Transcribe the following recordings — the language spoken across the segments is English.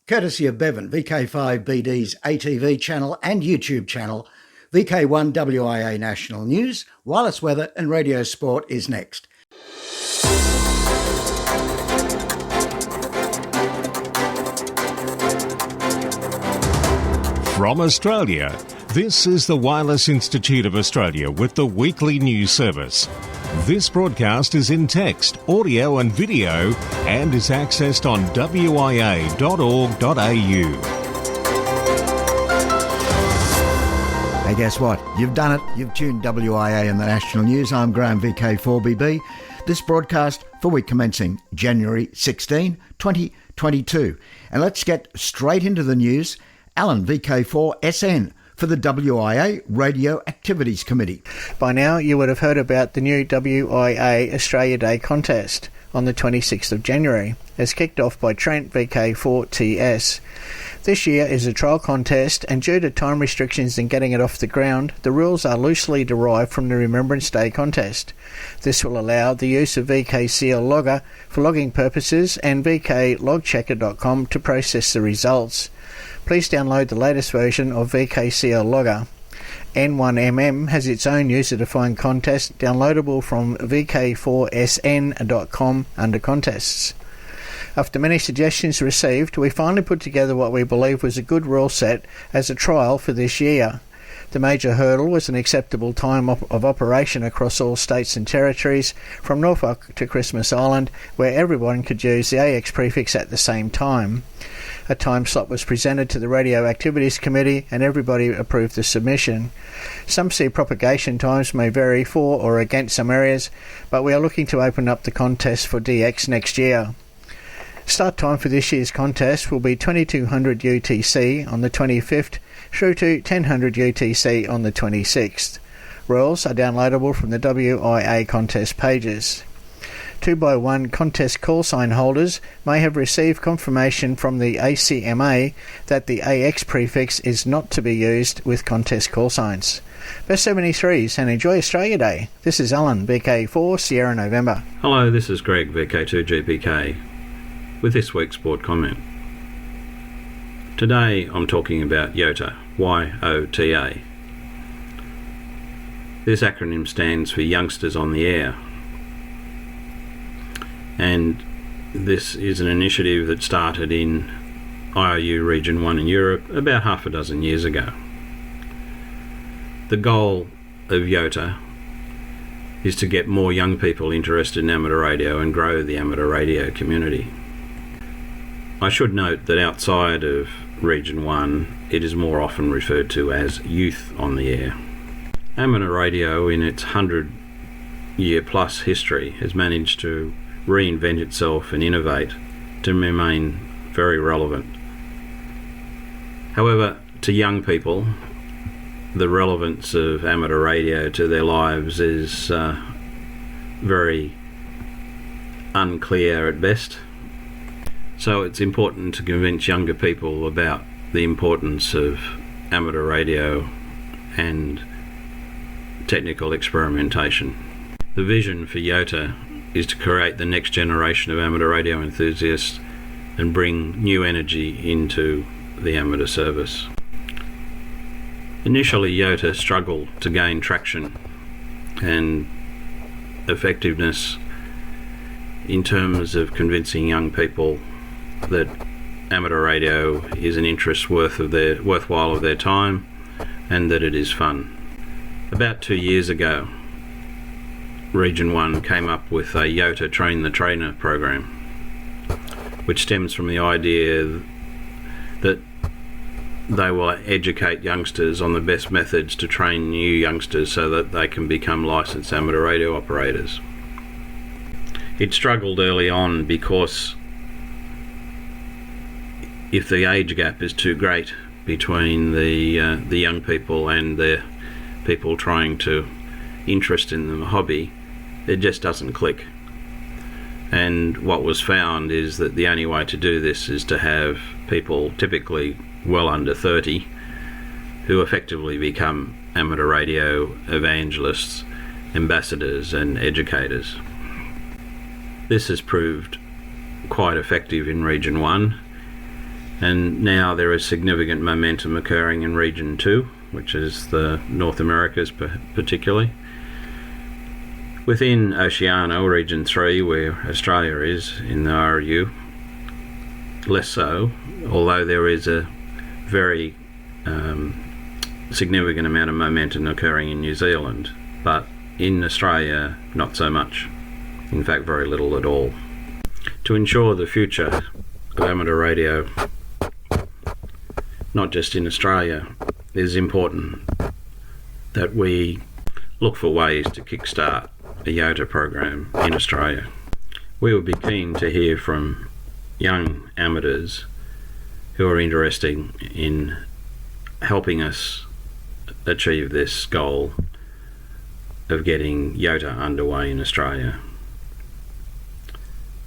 Courtesy of Bevan, VK5BD's ATV channel and YouTube channel, VK1WIA National News, Wireless Weather and Radio Sport is next. From Australia, this is the Wireless Institute of Australia with the weekly news service. This broadcast is in text, audio and video and is accessed on wia.org.au. Hey, guess what? You've done it. You've tuned WIA in the National News. I'm Graham, VK4BB. This broadcast for week commencing January 16, 2022. And let's get straight into the news. Alan, VK4SN, for the WIA Radio Activities Committee. By now, you would have heard about the new WIA Australia Day contest on the 26th of January, as kicked off by Trent VK4TS. This year is a trial contest, and due to time restrictions in getting it off the ground, the rules are loosely derived from the Remembrance Day contest. This will allow the use of VKCL Logger for logging purposes and VKLogChecker.com to process the results. Please download the latest version of VKCL Logger. N1MM has its own user-defined contest downloadable from VK4SN.com under contests. After many suggestions received, we finally put together what we believe was a good rule set as a trial for this year. The major hurdle was an acceptable time of operation across all states and territories, from Norfolk to Christmas Island, where everyone could use the AX prefix at the same time. A time slot was presented to the Radio Activities Committee and everybody approved the submission. Some see propagation times may vary for or against some areas, but we are looking to open up the contest for DX next year. Start time for this year's contest will be 2200 UTC on the 25th through to 1000 UTC on the 26th. Rules are downloadable from the WIA contest pages. 2x1 contest call sign holders may have received confirmation from the ACMA that the AX prefix is not to be used with contest call signs. Best 73s and enjoy Australia Day. This is Alan, VK4 Sierra November. Hello, this is Greg, VK2GPK, with this week's sport comment. Today I'm talking about YOTA, Y-O-T-A. This acronym stands for Youngsters on the Air. And this is an initiative that started in IOU Region 1 in Europe about half a dozen years ago. The goal of YOTA is to get more young people interested in amateur radio and grow the amateur radio community. I should note that outside of Region 1, it is more often referred to as Youth on the Air. Amateur radio, in its 100-year plus history, has managed to reinvent itself and innovate to remain very relevant. However, to young people, the relevance of amateur radio to their lives is very unclear at best. So it's important to convince younger people about the importance of amateur radio and technical experimentation. The vision for YOTA is to create the next generation of amateur radio enthusiasts and bring new energy into the amateur service. Initially, YOTA struggled to gain traction and effectiveness in terms of convincing young people that amateur radio is an interest worthwhile of their time and that it is fun. About 2 years ago, Region 1 came up with a YOTA Train the Trainer program, which stems from the idea that they will educate youngsters on the best methods to train new youngsters so that they can become licensed amateur radio operators. It struggled early on because if the age gap is too great between the young people and the people trying to interest in the hobby, it just doesn't click. And what was found is that the only way to do this is to have people typically well under 30 who effectively become amateur radio evangelists, ambassadors and educators. This has proved quite effective in Region 1 And now there is significant momentum occurring in Region 2, which is the North Americas particularly. Within Oceania, or Region 3, where Australia is in the RU, less so, although there is a very significant amount of momentum occurring in New Zealand. But in Australia, not so much. In fact, very little at all. To ensure the future of amateur radio, not just in Australia, it is important that we look for ways to kickstart a YOTA program in Australia. We would be keen to hear from young amateurs who are interested in helping us achieve this goal of getting YOTA underway in Australia.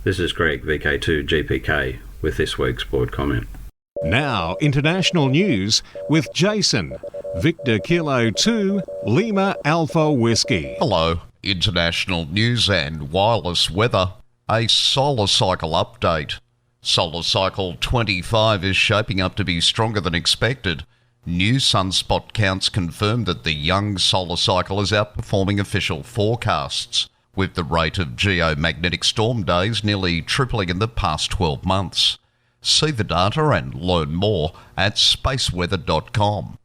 This is Greg, VK2GPK, with this week's board comment. Now, international news with Jason, Victor Kilo 2, Lima Alpha Whiskey. Hello, international news and wireless weather. A solar cycle update. Solar cycle 25 is shaping up to be stronger than expected. New sunspot counts confirm that the young solar cycle is outperforming official forecasts, with the rate of geomagnetic storm days nearly tripling in the past 12 months. See the data and learn more at spaceweather.com.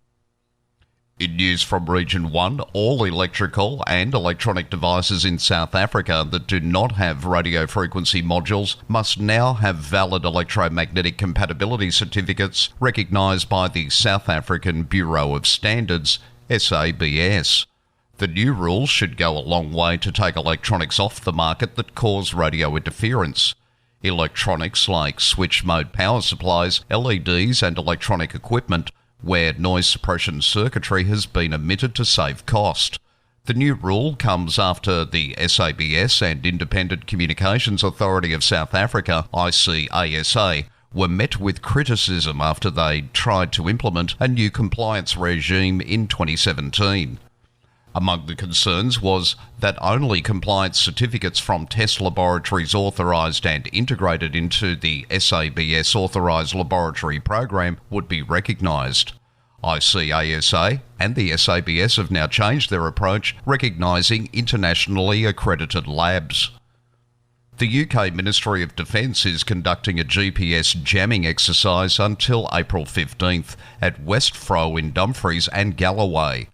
In news from Region 1, all electrical and electronic devices in South Africa that do not have radio frequency modules must now have valid electromagnetic compatibility certificates recognised by the South African Bureau of Standards, SABS. The new rules should go a long way to take electronics off the market that cause radio interference. Electronics like switch mode power supplies, LEDs and electronic equipment where noise suppression circuitry has been omitted to save cost. The new rule comes after the SABS and Independent Communications Authority of South Africa, ICASA, were met with criticism after they tried to implement a new compliance regime in 2017. Among the concerns was that only compliance certificates from test laboratories authorised and integrated into the SABS authorised laboratory program would be recognised. ICASA and the SABS have now changed their approach, recognising internationally accredited labs. The UK Ministry of Defence is conducting a GPS jamming exercise until April 15th at Westfro in Dumfries and Galloway.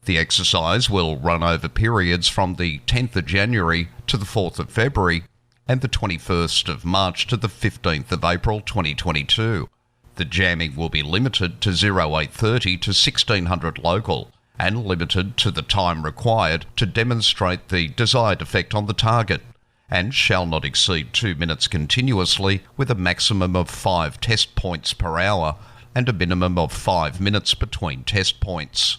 The exercise will run over periods from the 10th of January to the 4th of February and the 21st of March to the 15th of April 2022. The jamming will be limited to 0830 to 1600 local and limited to the time required to demonstrate the desired effect on the target, and shall not exceed 2 minutes continuously with a maximum of 5 test points per hour and a minimum of 5 minutes between test points.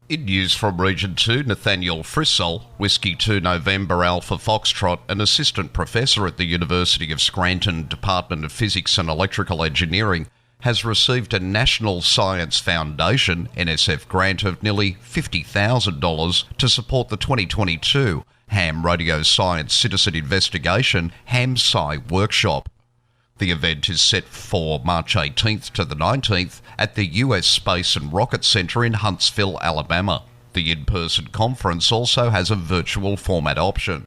In news from Region 2, Nathaniel Frissell, Whiskey 2 November Alpha Foxtrot, an assistant professor at the University of Scranton Department of Physics and Electrical Engineering, has received a National Science Foundation NSF grant of nearly $50,000 to support the 2022 Ham Radio Science Citizen Investigation Ham-Sci workshop. The event is set for March 18th to the 19th at the US Space and Rocket Center in Huntsville, Alabama. The in-person conference also has a virtual format option.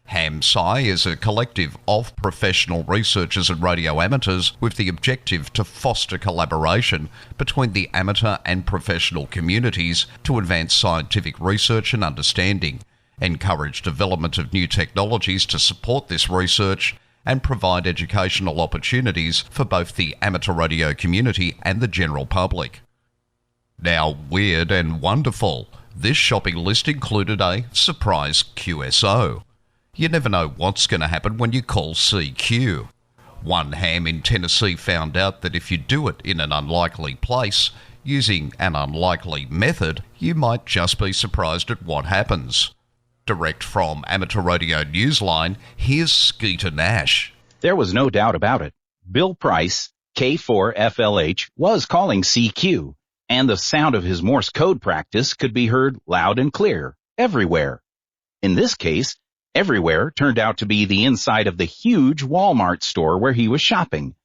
Ham-Sci is a collective of professional researchers and radio amateurs with the objective to foster collaboration between the amateur and professional communities to advance scientific research and understanding, encourage development of new technologies to support this research, and provide educational opportunities for both the amateur radio community and the general public. Now, weird and wonderful, this shopping list included a surprise QSO. You never know what's going to happen when you call CQ. One ham in Tennessee found out that if you do it in an unlikely place, using an unlikely method, you might just be surprised at what happens. Direct from Amateur Radio Newsline, here's Skeeter Nash. There was no doubt about it. Bill Price, K4FLH, was calling CQ, and the sound of his Morse code practice could be heard loud and clear, everywhere. In this case, everywhere turned out to be the inside of the huge Walmart store where he was shopping.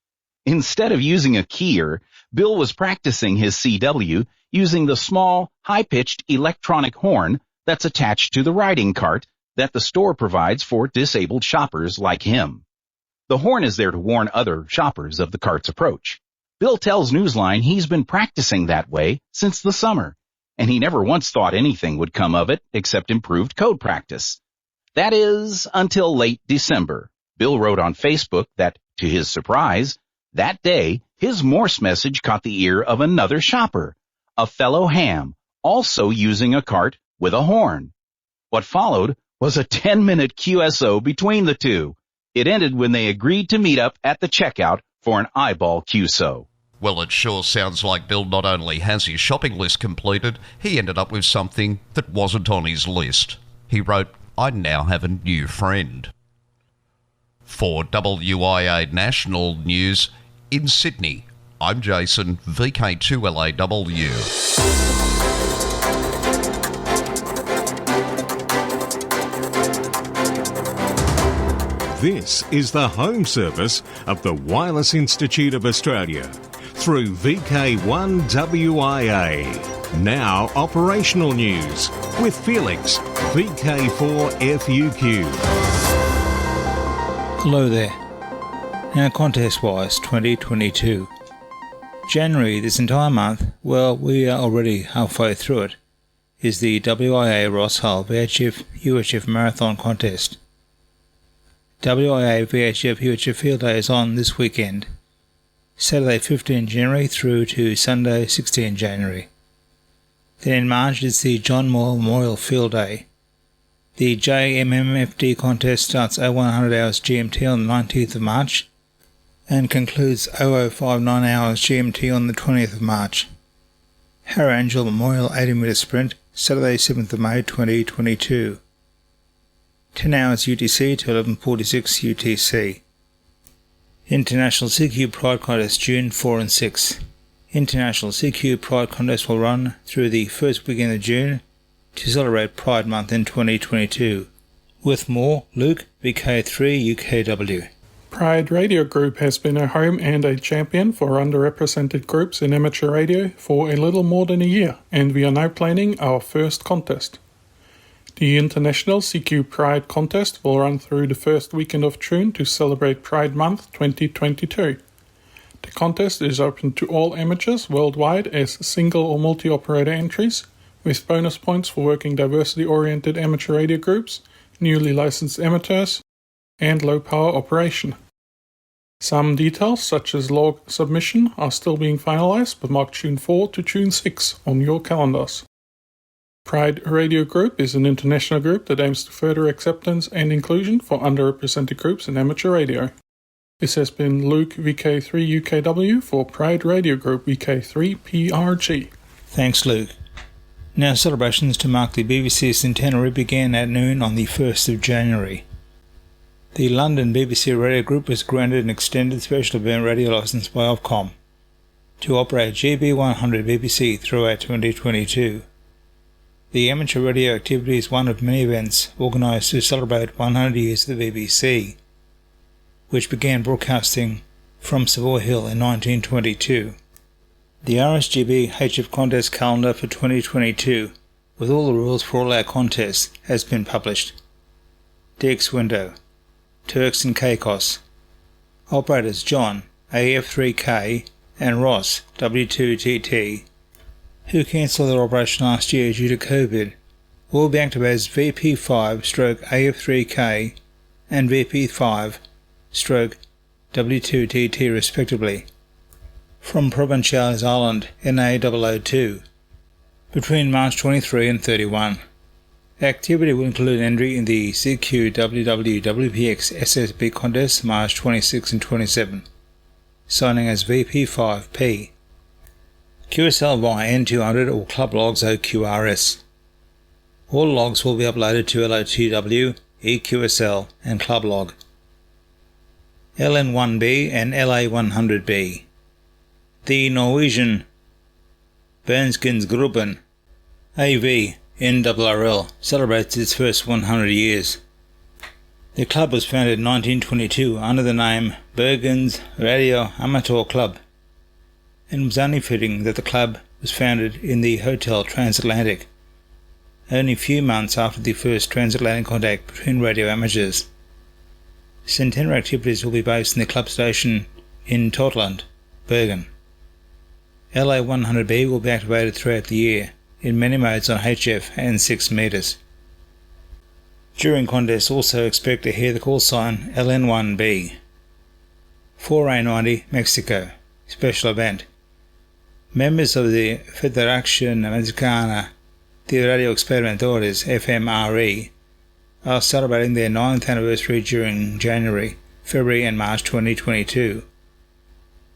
Instead of using a keyer, Bill was practicing his CW using the small, high-pitched electronic horn that's attached to the riding cart that the store provides for disabled shoppers like him. The horn is there to warn other shoppers of the cart's approach. Bill tells Newsline he's been practicing that way since the summer, and he never once thought anything would come of it except improved code practice. That is, until late December. Bill wrote on Facebook that, to his surprise, that day, his Morse message caught the ear of another shopper, a fellow ham, also using a cart with a horn. What followed was a 10-minute QSO between the two. It ended when they agreed to meet up at the checkout for an eyeball QSO. Well, it sure sounds like Bill not only has his shopping list completed, he ended up with something that wasn't on his list. He wrote, "I now have a new friend." For WIA National News in Sydney, I'm Jason, VK2LAW. This is the home service of the Wireless Institute of Australia through VK1WIA. Now operational news with Felix, VK4FUQ. Hello there. Now contest-wise 2022. January, this entire month, well, we are already halfway through it, is the WIA Ross Hull VHF UHF Marathon Contest. WIA VHF UHF Field Day is on this weekend, Saturday 15 January through to Sunday 16 January. Then in March is the John Moore Memorial Field Day. The JMMFD contest starts 0100 hours GMT on the 19th of March and concludes 0059 hours GMT on the 20th of March. Harry Angel Memorial 80-metre Sprint, Saturday 7th of May 2022. 10 hours UTC to 11:46 UTC. International CQ Pride Contest June 4 and 6. International CQ Pride Contest will run through the first weekend of June to celebrate Pride Month in 2022. With more, Luke, VK3 UKW. Pride Radio Group has been a home and a champion for underrepresented groups in amateur radio for a little more than a year, and we are now planning our first contest. The International CQ Pride Contest will run through the first weekend of June to celebrate Pride Month 2022. The contest is open to all amateurs worldwide as single or multi-operator entries, with bonus points for working diversity-oriented amateur radio groups, newly licensed amateurs, and low-power operation. Some details, such as log submission, are still being finalized, but mark June 4 to June 6 on your calendars. Pride Radio Group is an international group that aims to further acceptance and inclusion for underrepresented groups in amateur radio. This has been Luke, VK3 UKW, for Pride Radio Group, VK3 PRG. Thanks, Luke. Now celebrations to mark the BBC centenary began at noon on the 1st of January. The London BBC Radio Group was granted an extended special event radio licence by Ofcom to operate GB100 BBC throughout 2022. The amateur radio activity is one of many events organised to celebrate 100 years of the BBC, which began broadcasting from Savoy Hill in 1922. The RSGB HF contest calendar for 2022, with all the rules for all our contests, has been published. DX window. Turks and Caicos. Operators John, AF3K, and Ross, W2TT, who cancelled their operation last year due to COVID, will be active as VP5/AF3K and VP5/W2TT respectively. From Provinciales Island, NA002, between March 23 and 31. Activity will include entry in the CQWWWPX SSB contest March 26 and 27, signing as VP5P. QSL via N200 or Club Logs OQRS. All logs will be uploaded to LO2W, EQSL and Club Log. LN1B and LA100B. The Norwegian Bergenskensgruppen AV NRRL celebrates its first 100 years. The club was founded in 1922 under the name Bergen's Radio Amateur Club, and was only fitting that the club was founded in the Hotel Transatlantic, only a few months after the first transatlantic contact between radio amateurs. Centenary activities will be based in the club station in Totland, Bergen. LA 100B will be activated throughout the year in many modes on HF and 6 metres. During contests, also expect to hear the call sign LN1B. 4A90 Mexico special event. Members of the Federación Mexicana de Radio Experimentadores FMRE are celebrating their 9th anniversary during January, February and March 2022,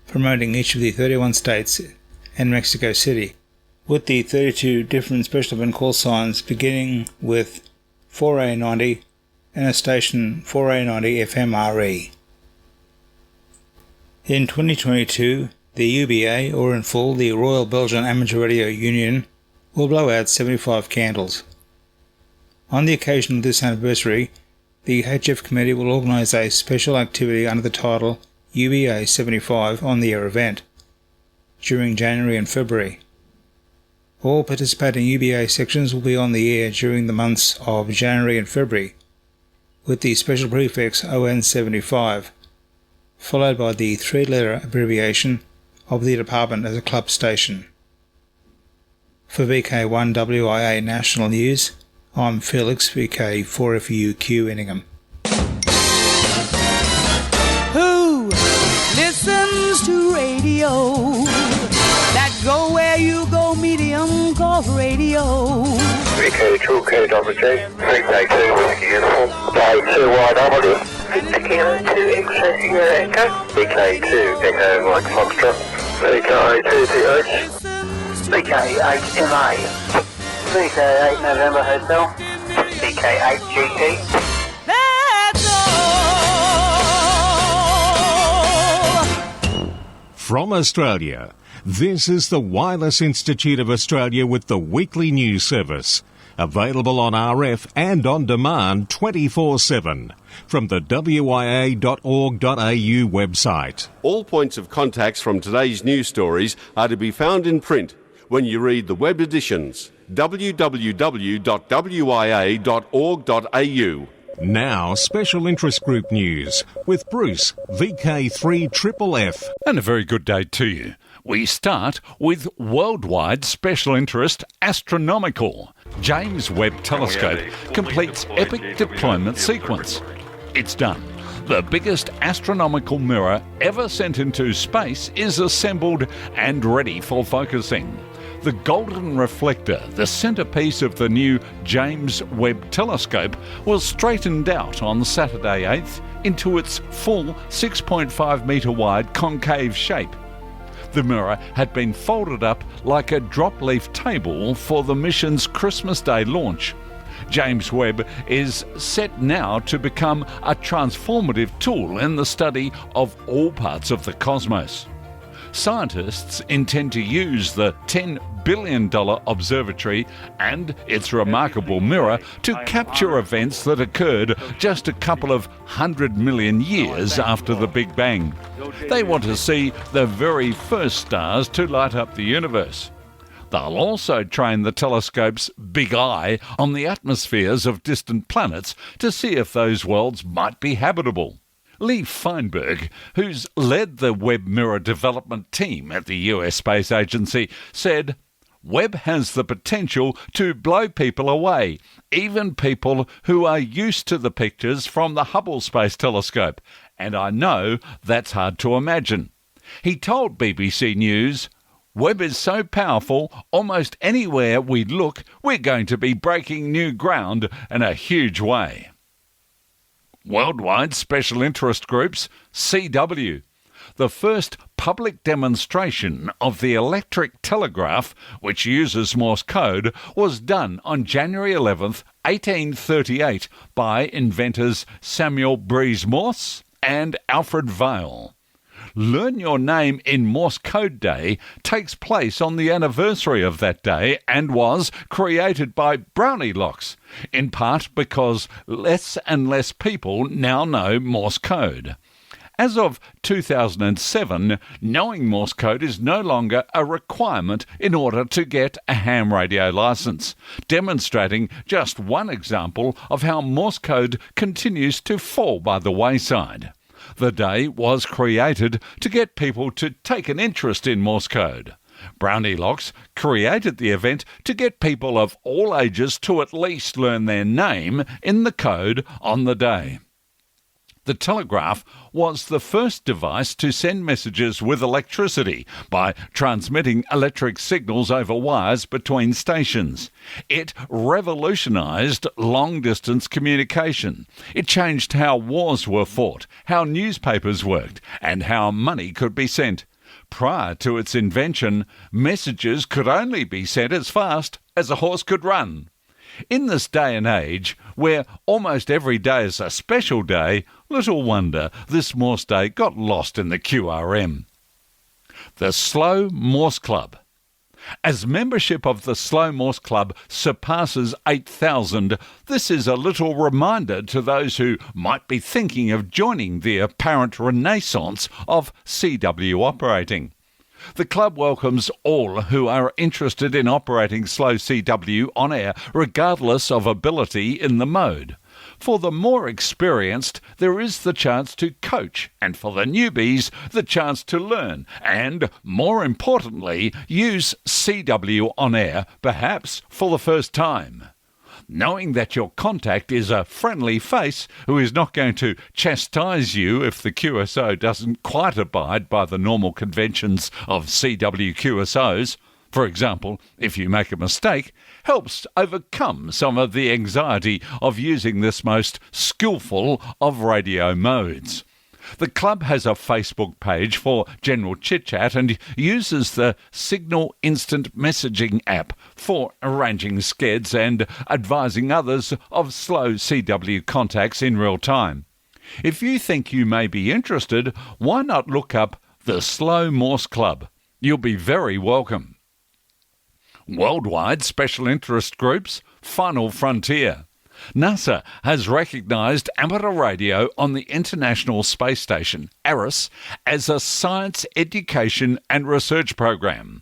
promoting each of the 31 states and Mexico City, with the 32 different special event call signs beginning with 4A90 and a station 4A90 FMRE. In 2022, the UBA, or in full the Royal Belgian Amateur Radio Union, will blow out 75 candles. On the occasion of this anniversary, the HF Committee will organise a special activity under the title UBA 75 on the air event during January and February. All participating UBA sections will be on the air during the months of January and February, with the special prefix ON75, followed by the 3-letter abbreviation of the department as a club station. For VK1WIA National News, I'm Felix, VK4FUQ Inningham. Who listens to radio? That go where you go medium called radio. VK2KWJ, VK2 Whiskey Uniform, VK2WIA, Tequila 2 Extra Sierra Echo, VK2 Echo Mike Foxtrot, VK2TH, VK8MA, VK8 November Hotel, VK8GT. That's all. From Australia, this is the Wireless Institute of Australia with the weekly news service. Available on RF and on demand 24/7 from the WIA.org.au website. All points of contacts from today's news stories are to be found in print when you read the web editions. www.wia.org.au. Now, Special Interest Group News with Bruce, VK3FFF. And a very good day to you. We start with Worldwide Special Interest Astronomical. James Webb Telescope completes epic deployment sequence. It's done. The biggest astronomical mirror ever sent into space is assembled and ready for focusing. The golden reflector, the centrepiece of the new James Webb Telescope, was straightened out on Saturday 8th into its full 6.5 metre wide concave shape. The mirror had been folded up like a drop-leaf table for the mission's Christmas Day launch. James Webb is set now to become a transformative tool in the study of all parts of the cosmos. Scientists intend to use the $10 billion observatory and its remarkable mirror to capture events that occurred just a couple of 100 million years after the Big Bang. They want to see the very first stars to light up the universe. They'll also train the telescope's big eye on the atmospheres of distant planets to see if those worlds might be habitable. Lee Feinberg, who's led the Webb Mirror development team at the US Space Agency, said, "Webb has the potential to blow people away, even people who are used to the pictures from the Hubble Space Telescope, and I know that's hard to imagine." He told BBC News, "Webb is so powerful, almost anywhere we look, we're going to be breaking new ground in a huge way." Worldwide Special Interest Groups, CW. The first public demonstration of the electric telegraph, which uses Morse code, was done on January 11th, 1838 by inventors Samuel Breese Morse and Alfred Vail. Learn Your Name in Morse Code Day takes place on the anniversary of that day and was created by Brownie Locks, in part because less and less people now know Morse code. As of 2007, knowing Morse code is no longer a requirement in order to get a ham radio license, demonstrating just one example of how Morse code continues to fall by the wayside. The day was created to get people to take an interest in Morse code. Brownie Locks created the event to get people of all ages to at least learn their name in the code on the day. The telegraph was the first device to send messages with electricity by transmitting electric signals over wires between stations. It revolutionized long-distance communication. It changed how wars were fought, how newspapers worked, and how money could be sent. Prior to its invention, messages could only be sent as fast as a horse could run. In this day and age, where almost every day is a special day, little wonder this Morse Day got lost in the QRM. The Slow Morse Club. As membership of the Slow Morse Club surpasses 8,000, this is a little reminder to those who might be thinking of joining the apparent renaissance of CW operating. The club welcomes all who are interested in operating slow CW on air, regardless of ability in the mode. For the more experienced, there is the chance to coach, and for the newbies, the chance to learn, and, more importantly, use CW on air, perhaps for the first time. Knowing that your contact is a friendly face who is not going to chastise you if the QSO doesn't quite abide by the normal conventions of CW QSOs, for example, if you make a mistake, helps overcome some of the anxiety of using this most skillful of radio modes. The club has a Facebook page for general chit-chat and uses the Signal Instant Messaging app for arranging skeds and advising others of slow CW contacts in real time. If you think you may be interested, why not look up the Slow Morse Club? You'll be very welcome. Worldwide Special Interest Groups, Final Frontier. NASA has recognised amateur radio on the International Space Station, ARIS, as a science education and research program.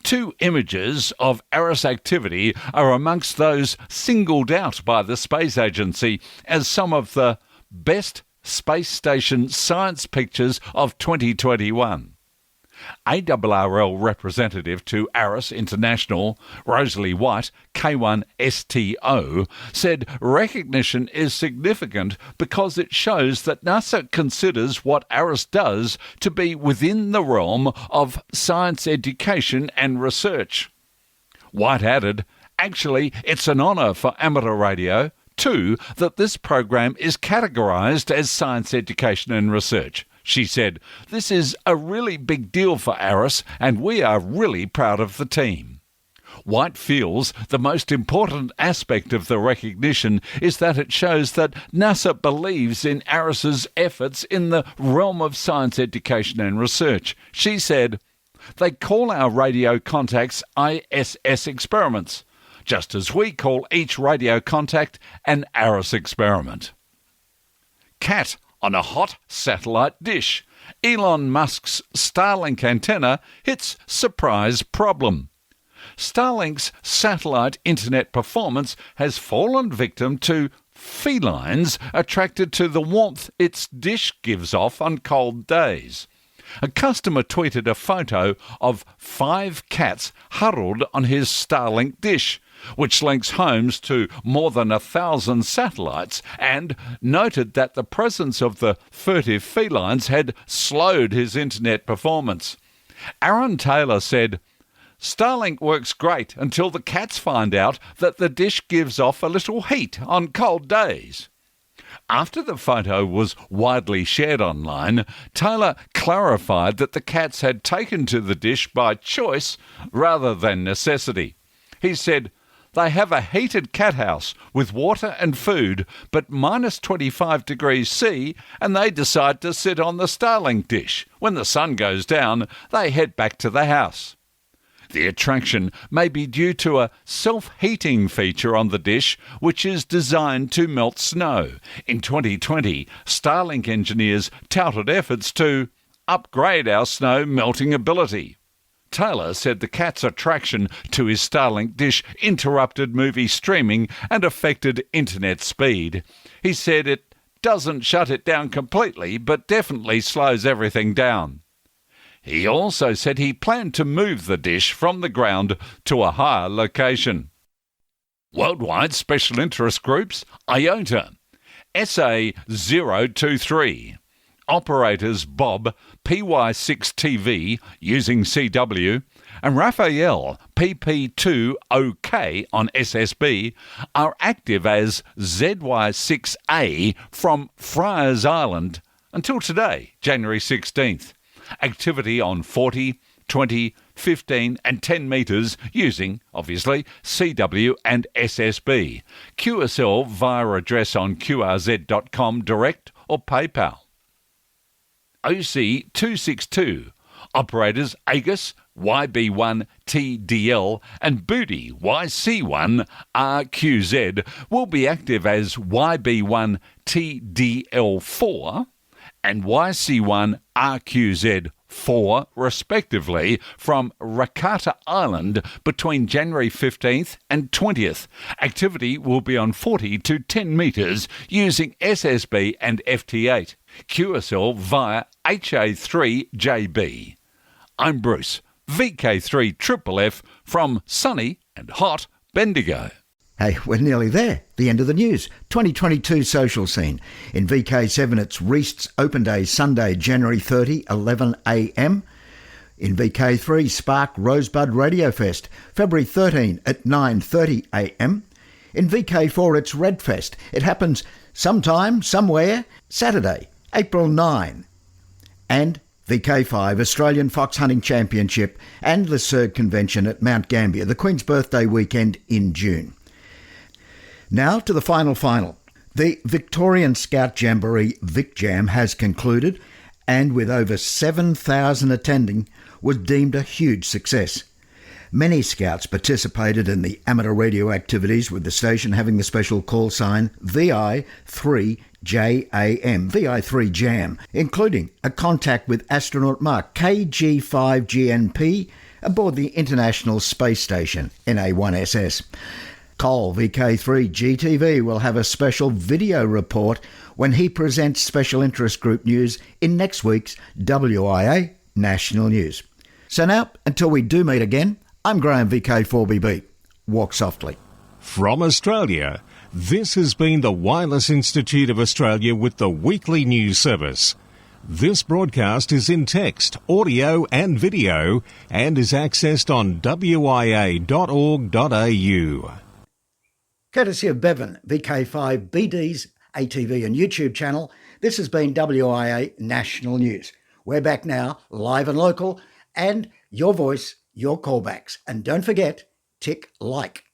2 images of ARIS activity are amongst those singled out by the Space Agency as some of the best space station science pictures of 2021. ARRL representative to ARIS International, Rosalie White, K1STO, said recognition is significant because it shows that NASA considers what ARIS does to be within the realm of science education and research. White added, actually, it's an honour for amateur radio, too, that this program is categorised as science education and research. She said, this is a really big deal for ARIS and we are really proud of the team. White feels the most important aspect of the recognition is that it shows that NASA believes in ARIS's efforts in the realm of science education and research. She said, they call our radio contacts ISS experiments, just as we call each radio contact an ARIS experiment. Cat on a hot satellite dish. Elon Musk's Starlink antenna hits surprise problem. Starlink's satellite internet performance has fallen victim to felines attracted to the warmth its dish gives off on cold days. A customer tweeted a photo of 5 cats huddled on his Starlink dish, which links homes to more than 1,000 satellites, and noted that the presence of the furtive felines had slowed his internet performance. Aaron Taylor said, Starlink works great until the cats find out that the dish gives off a little heat on cold days. After the photo was widely shared online, Taylor clarified that the cats had taken to the dish by choice rather than necessity. He said, They have a heated cat house with water and food, but minus 25 degrees C, and they decide to sit on the Starlink dish. When the sun goes down, they head back to the house. The attraction may be due to a self-heating feature on the dish, which is designed to melt snow. In 2020, Starlink engineers touted efforts to upgrade our snow melting ability. Taylor said the cat's attraction to his Starlink dish interrupted movie streaming and affected internet speed. He said it doesn't shut it down completely, but definitely slows everything down. He also said he planned to move the dish from the ground to a higher location. Worldwide special interest groups, IOTA, SA023, operators Bob, PY6TV using CW, and Raphael, PP2OK on SSB, are active as ZY6A from Friars Island until today, January 16th. Activity on 40, 20, 15 and 10 metres using, obviously, CW and SSB. QSL via address on qrz.com direct or PayPal. OC262, operators Agus, YB1TDL and Booty, YC1RQZ, will be active as YB1TDL4 and YC1RQZ4 respectively from Rakata Island between January 15th and 20th. Activity will be on 40 to 10 metres using SSB and FT8. QSL via HA3JB. I'm Bruce, VK3FFF from sunny and hot Bendigo. Hey, we're nearly there. The end of the news. 2022 social scene. In VK7, it's Reist's Open Day, Sunday, January 30, 11 a.m. In VK3, Spark Rosebud Radio Fest, February 13 at 9:30 a.m. In VK4, it's Redfest. It happens sometime, somewhere, Saturday, April 9. And VK5, Australian Fox Hunting Championship and the SERG Convention at Mount Gambier, the Queen's Birthday weekend in June. Now to the final. The Victorian Scout Jamboree VicJam has concluded and with over 7,000 attending was deemed a huge success. Many Scouts participated in the amateur radio activities with the station having the special call sign VI3JAM, VI3JAM, including a contact with astronaut Mark KG5GNP aboard the International Space Station NA1SS. Cole VK3 GTV will have a special video report when he presents Special Interest Group news in next week's WIA National News. So now, until we do meet again, I'm Graham VK4BB. Walk softly. From Australia, this has been the Wireless Institute of Australia with the weekly news service. This broadcast is in text, audio and video and is accessed on wia.org.au. Courtesy of Bevan, VK5BD's ATV and YouTube channel, this has been WIA National News. We're back now, live and local, and your voice, your callbacks. And don't forget, tick like.